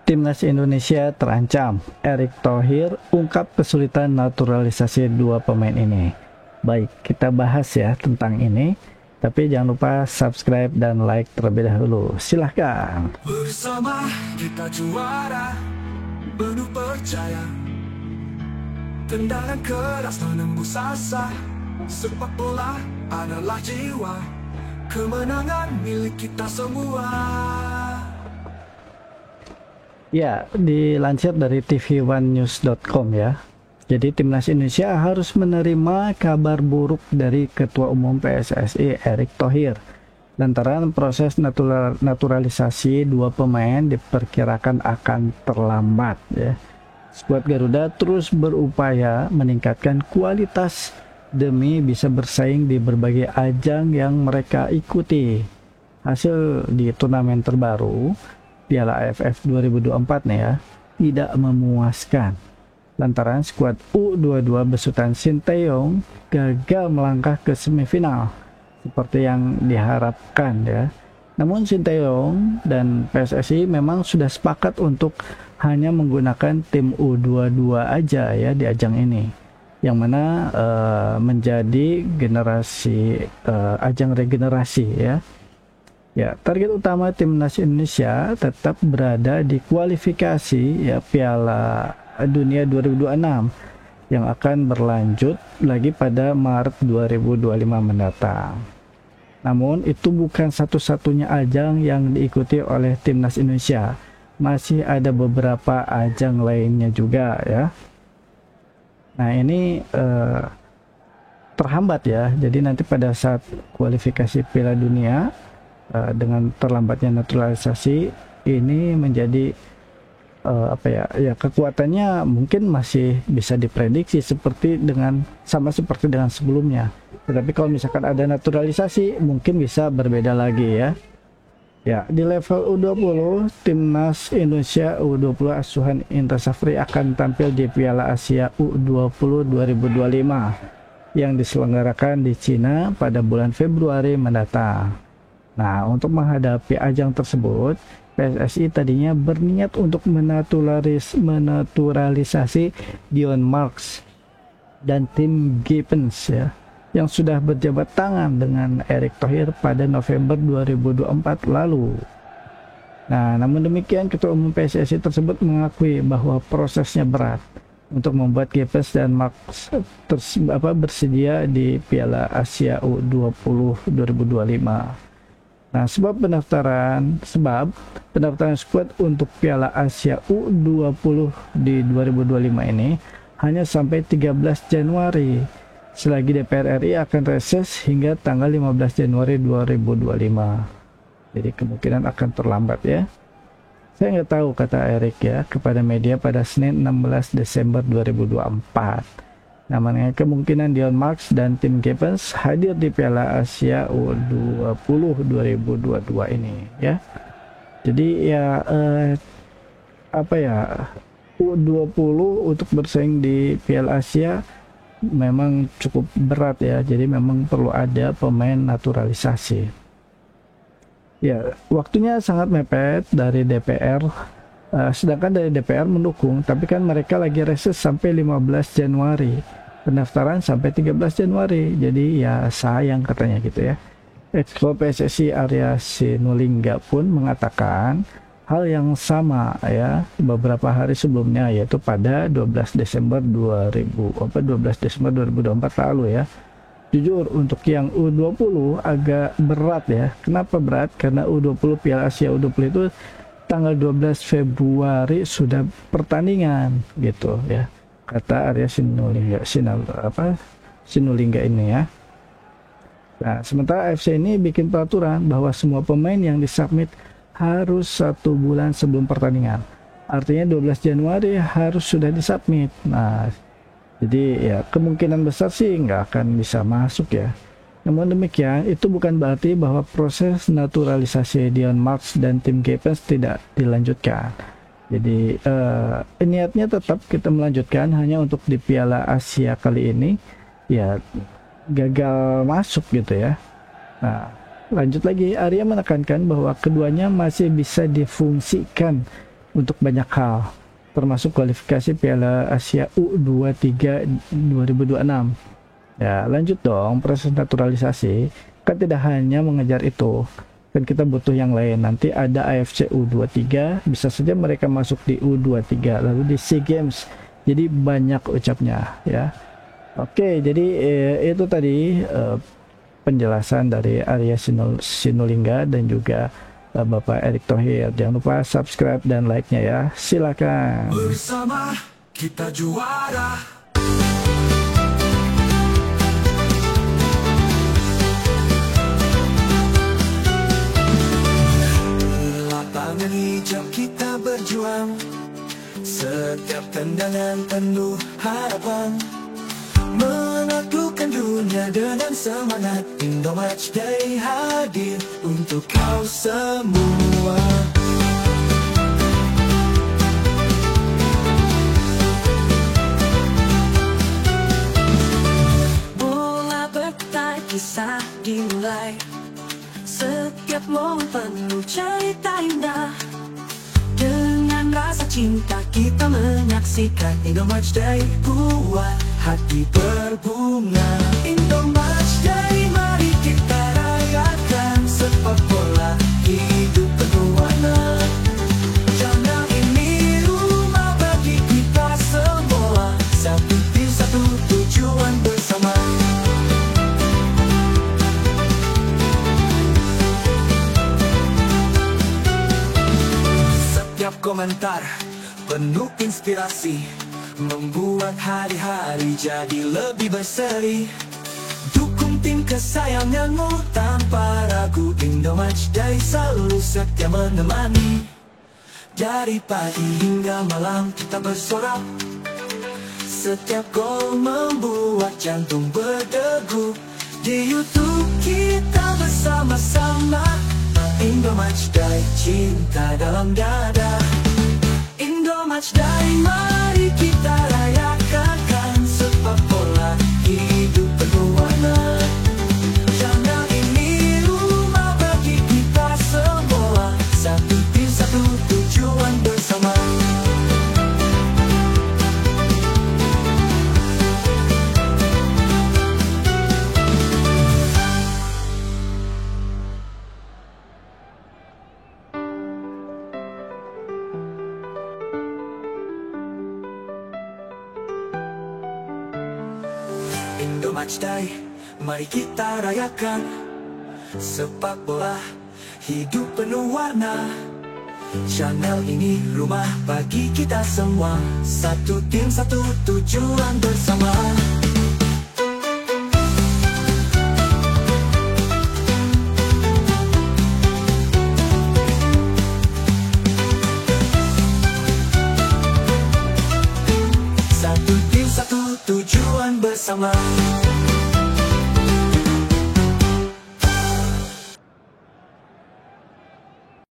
Timnas Indonesia terancam. Erick Thohir ungkap kesulitan naturalisasi dua pemain ini. Baik, kita bahas ya tentang ini. Tapi jangan lupa subscribe dan like terlebih dahulu. Silahkan. Bersama kita juara, penuh percaya. Tendangan keras menembus asa. Sepak bola adalah jiwa. Kemenangan milik kita semua. Ya, dilansir dari tv1news.com ya. Jadi Timnas Indonesia harus menerima kabar buruk dari Ketua Umum PSSI Erick Thohir. Lantaran proses naturalisasi dua pemain diperkirakan akan terlambat ya. Skuad Garuda terus berupaya meningkatkan kualitas demi bisa bersaing di berbagai ajang yang mereka ikuti. Hasil di turnamen terbaru Piala AFF 2024 nih ya, tidak memuaskan. Lantaran skuad U22 besutan Sinteyong gagal melangkah ke semifinal seperti yang diharapkan ya. Namun Sinteyong dan PSSI memang sudah sepakat untuk hanya menggunakan tim U22 aja ya di ajang ini, yang mana menjadi ajang regenerasi ya. Ya, target utama Timnas Indonesia tetap berada di kualifikasi ya Piala Dunia 2026 yang akan berlanjut lagi pada Maret 2025 mendatang. Namun itu bukan satu-satunya ajang yang diikuti oleh Timnas Indonesia. Masih ada beberapa ajang lainnya juga ya. Nah, ini terhambat ya. Jadi nanti pada saat kualifikasi Piala Dunia dengan terlambatnya naturalisasi ini menjadi kekuatannya mungkin masih bisa diprediksi sama seperti dengan sebelumnya. Tetapi kalau misalkan ada naturalisasi mungkin bisa berbeda lagi ya. Ya, di level U20 Timnas Indonesia U20 asuhan Indra Safri akan tampil di Piala Asia U20 2025 yang diselenggarakan di Cina pada bulan Februari mendatang. Nah, untuk menghadapi ajang tersebut, PSSI tadinya berniat untuk menaturalisasi Dion Marks dan Tim Gibbons ya, yang sudah berjabat tangan dengan Erick Thohir pada November 2024 lalu. Nah, namun demikian Ketua Umum PSSI tersebut mengakui bahwa prosesnya berat untuk membuat Gibbons dan Marks bersedia di Piala Asia U20 2025. Nah, sebab pendaftaran skuad untuk Piala Asia U20 di 2025 ini hanya sampai 13 Januari. Selagi DPR RI akan reses hingga tanggal 15 Januari 2025. Jadi kemungkinan akan terlambat ya. Saya nggak tahu, kata Erick ya kepada media pada Senin 16 Desember 2024. Namanya kemungkinan Dion Marks dan Tim Gibbons hadir di Piala Asia U20 2022 ini ya. Jadi ya U20 untuk bersaing di Piala Asia memang cukup berat ya. Jadi memang perlu ada pemain naturalisasi. Ya, waktunya sangat mepet dari DPR. Sedangkan dari DPR mendukung, tapi kan mereka lagi reses sampai 15 Januari, pendaftaran sampai 13 Januari, jadi ya sayang katanya gitu ya. Exco PSSI Arya Sinulinga pun mengatakan hal yang sama ya beberapa hari sebelumnya, yaitu pada 12 Desember 2024 lalu ya. Jujur untuk yang U20 agak berat ya. Kenapa berat? Karena U20 Piala Asia U20 itu tanggal 12 Februari sudah pertandingan gitu ya, kata Arya Sinulinga ini ya. Nah, sementara AFC ini bikin peraturan bahwa semua pemain yang disubmit harus 1 bulan sebelum pertandingan. Artinya 12 Januari harus sudah disubmit. Nah, jadi ya kemungkinan besar sih nggak akan bisa masuk ya. Namun demikian, itu bukan berarti bahwa proses naturalisasi Dion Marks dan Tim Gibbons tidak dilanjutkan. Jadi niatnya tetap kita melanjutkan, hanya untuk di Piala Asia kali ini ya gagal masuk gitu ya. Nah, lanjut lagi, Arya menekankan bahwa keduanya masih bisa difungsikan untuk banyak hal, termasuk kualifikasi Piala Asia U23 2026. Ya, lanjut dong, proses naturalisasi kan tidak hanya mengejar itu, kan kita butuh yang lain. Nanti ada AFC U23, bisa saja mereka masuk di U23, lalu di SEA Games. Jadi banyak ucapnya ya. Oke, jadi itu tadi penjelasan dari Arya Sinulinga dan juga Bapak Erick Thohir. Jangan lupa subscribe dan like-nya ya. Silakan. Bersama kita juara. Lapangan hijau kita berjuang, setiap tendangan penuh harapan, menaklukkan dunia dengan semangat. Indomatch Day hadir untuk kau semua. Bola bertarik, kisah dimulai, setiap momen penuh cerita indah. Dengan rasa cinta kita menyaksikan Indomatch Day, buat hati berbunga. Indomatch Day, mari kita rayakan, sepak bola hidup penuh warna. Channel ini rumah bagi kita semua, satu tim satu tujuan bersama. Setiap komentar penuh inspirasi, membuat hari-hari jadi lebih berseri. Dukung tim kesayanganmu tanpa ragu, Indomatch Day selalu setia menemani. Dari pagi hingga malam kita bersorak, setiap gol membuat jantung berdegup. Di YouTube kita bersama-sama, Indomatch Day, cinta dalam dada. Indomatch Day, mari kita rayakan, sepak bola hidup penuh warna. Channel ini rumah bagi kita semua, satu tim satu tujuan bersama. Indomatch Day, mari kita rayakan, sepak bola hidup penuh warna. Channel ini rumah bagi kita semua, satu tim satu tujuan bersama. Satu tim satu tujuan bersama.